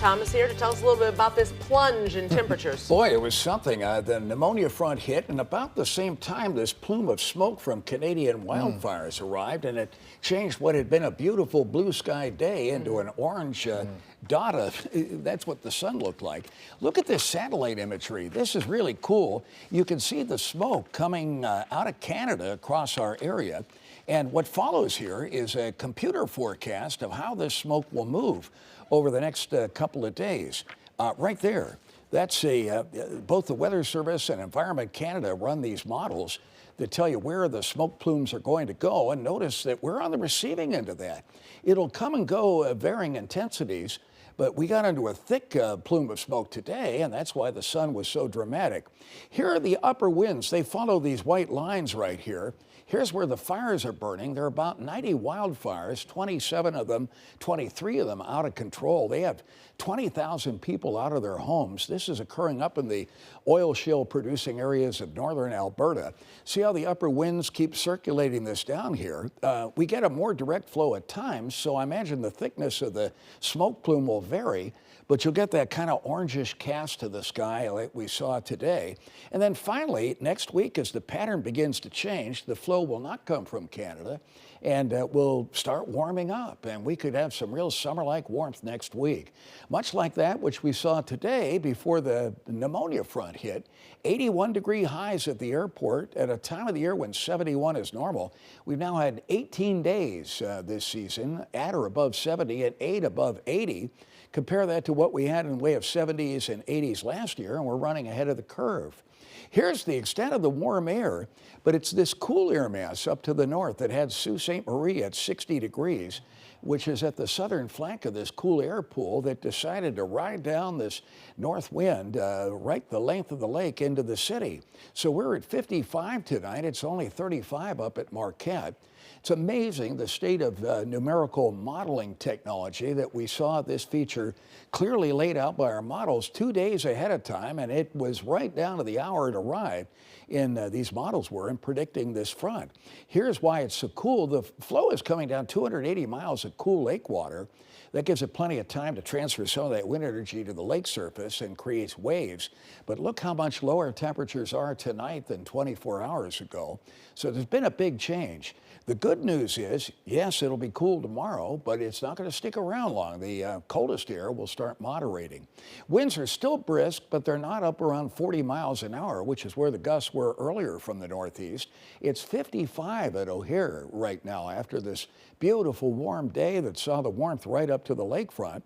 Thomas here to tell us a little bit about this plunge in temperatures. Boy, it was something. The pneumonia front hit, and about the same time, this plume of smoke from Canadian wildfires arrived, and it changed what had been a beautiful blue sky day into an orange dot. That's what the sun looked like. Look at this satellite imagery. This is really cool. You can see the smoke coming out of Canada across our area. And what follows here is a computer forecast of how this smoke will move over the next couple of days. Right there, that's both the Weather Service and Environment Canada run these models that tell you where the smoke plumes are going to go. And notice that we're on the receiving end of that. It'll come and go at varying intensities, but we got into a thick plume of smoke today, and that's why the sun was so dramatic. Here are the upper winds. They follow these white lines right here. Here's where the fires are burning. There are about 90 wildfires, 27 of them, 23 of them out of control. They have 20,000 people out of their homes. This is occurring up in the oil shale producing areas of northern Alberta. See how the upper winds keep circulating this down here? We get a more direct flow at times, so I imagine the thickness of the smoke plume will vary, but you'll get that kind of orangish cast to the sky like we saw today. And then finally, next week, as the pattern begins to change, the flow will not come from Canada, and will start warming up, and we could have some real summer-like warmth next week. Much like that which we saw today before the pneumonia front hit. 81-degree highs at the airport at a time of the year when 71 is normal. We've now had 18 days this season at or above 70 and 8 above 80. Compare that to what we had in the way of 70s and 80s last year, and we're running ahead of the curve. Here's the extent of the warm air, but it's this cool air mass up to the north that had Sault Ste. Marie at 60 degrees, which is at the southern flank of this cool air pool that decided to ride down this north wind right the length of the lake into the city. So we're at 55 tonight. It's only 35 up at Marquette. It's amazing the state of numerical modeling technology that we saw this feature clearly laid out by our models 2 days ahead of time, and it was right down to the hour it arrived in these models were in predicting this front. Here's why it's so cool. The flow is coming down 280 miles of cool lake water. That gives it plenty of time to transfer some of that wind energy to the lake surface and creates waves. But look how much lower temperatures are tonight than 24 hours ago. So there's been a big change. The good news is, yes, it'll be cool tomorrow, but it's not going to stick around long. The coldest air will start moderating. Winds are still brisk, but they're not up around 40 miles an hour, which is where the gusts were earlier from the northeast. It's 55 at O'Hare right now after this beautiful warm day that saw the warmth right up to the lakefront.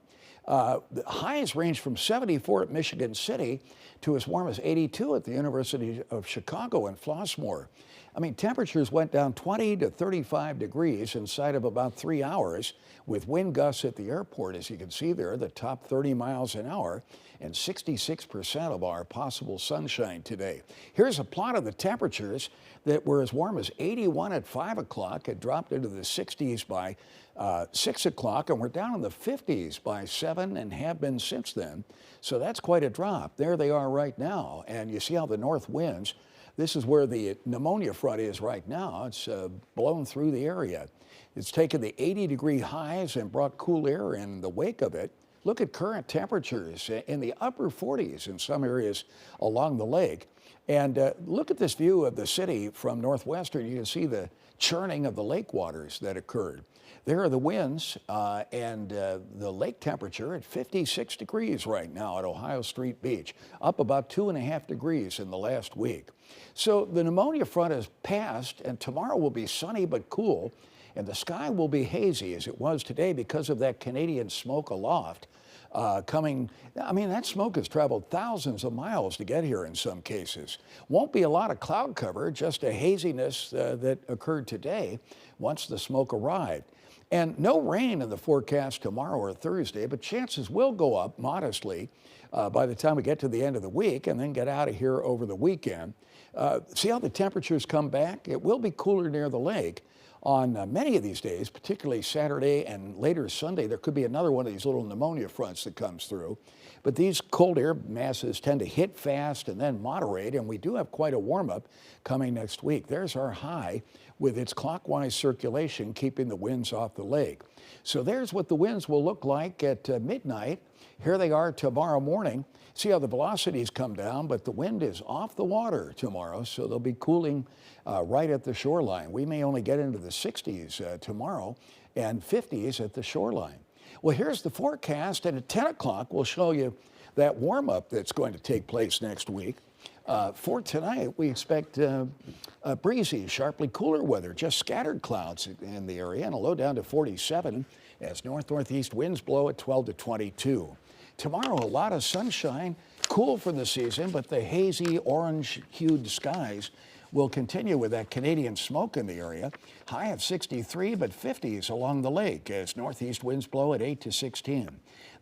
The highs range from 74 at Michigan City to as warm as 82 at the University of Chicago and Flossmoor. I mean, temperatures went down 20 to 35 degrees inside of about 3 hours with wind gusts at the airport, as you can see there, the top 30 miles an hour and 66% of our possible sunshine today. Here's a plot of the temperatures that were as warm as 81 at 5 o'clock. It dropped into the 60s by 6 o'clock, and we're down in the 50s by 7 and have been since then. So that's quite a drop. There they are right now, and you see how the north winds. This is where the pneumonia front is right now. It's blown through the area. It's taken the 80-degree highs and brought cool air in the wake of it. Look at current temperatures in the upper 40s in some areas along the lake. And look at this view of the city from northwestern. You can see the churning of the lake waters that occurred. There are the winds and the lake temperature at 56 degrees right now at Ohio Street Beach, up about 2.5 degrees in the last week. So the pneumonia front has passed, and tomorrow will be sunny but cool, and the sky will be hazy as it was today because of that Canadian smoke aloft. Coming, I mean, that smoke has traveled thousands of miles to get here in some cases. Won't be a lot of cloud cover, just a haziness that occurred today once the smoke arrived. And no rain in the forecast tomorrow or Thursday, but chances will go up modestly by the time we get to the end of the week and then get out of here over the weekend. See how the temperatures come back? It will be cooler near the lake on many of these days, particularly Saturday and later Sunday. There could be another one of these little pneumonia fronts that comes through. But these cold air masses tend to hit fast and then moderate, and we do have quite a warm-up coming next week. There's our high with its clockwise circulation keeping the winds off the lake. So there's what the winds will look like at midnight. Here they are tomorrow morning. See how the velocities come down, but the wind is off the water tomorrow, so they'll be cooling right at the shoreline. We may only get into the 60s tomorrow and 50s at the shoreline. Well, here's the forecast, and at 10 o'clock, we'll show you that warm-up that's going to take place next week. For tonight, we expect breezy, sharply cooler weather, just scattered clouds in the area, and a low down to 47 as north-northeast winds blow at 12 to 22. Tomorrow, a lot of sunshine, cool for the season, but the hazy, orange-hued skies will continue with that Canadian smoke in the area. High of 63, but 50s along the lake as northeast winds blow at 8 to 16.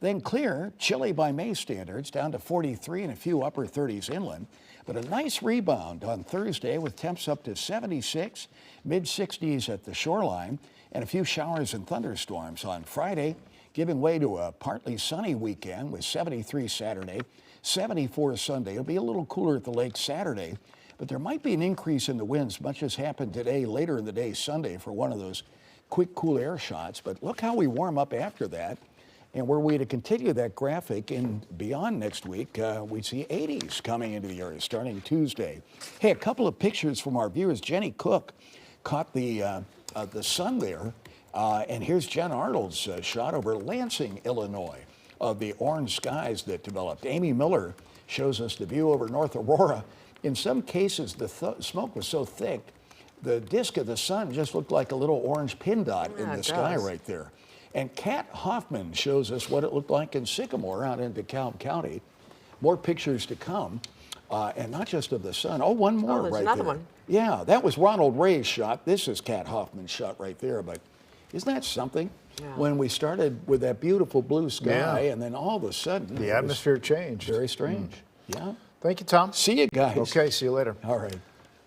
Then clear, chilly by May standards, down to 43 and a few upper 30s inland. But a nice rebound on Thursday with temps up to 76, mid-60s at the shoreline, and a few showers and thunderstorms on Friday, giving way to a partly sunny weekend with 73 Saturday, 74 Sunday. It'll be a little cooler at the lake Saturday, but there might be an increase in the winds, much as happened today, later in the day Sunday, for one of those quick cool air shots. But look how we warm up after that. And were we to continue that graphic and beyond next week, we see 80s coming into the area starting Tuesday. Hey, a couple of pictures from our viewers. Jenny Cook caught the sun there. And here's Jen Arnold's shot over Lansing, Illinois, of the orange skies that developed. Amy Miller shows us the view over North Aurora. In some cases, the smoke was so thick, the disk of the sun just looked like a little orange pin dot in the sky right there. And Kat Hoffman shows us what it looked like in Sycamore out in DeKalb County. More pictures to come, and not just of the sun. Oh, one more right there. Another one. Yeah, that was Ronald Ray's shot. This is Kat Hoffman's shot right there, but isn't that something? Yeah. When we started with that beautiful blue sky, and then all of a sudden... the atmosphere changed. Very strange. Yeah. Thank you, Tom. See you guys. Okay, see you later. All right.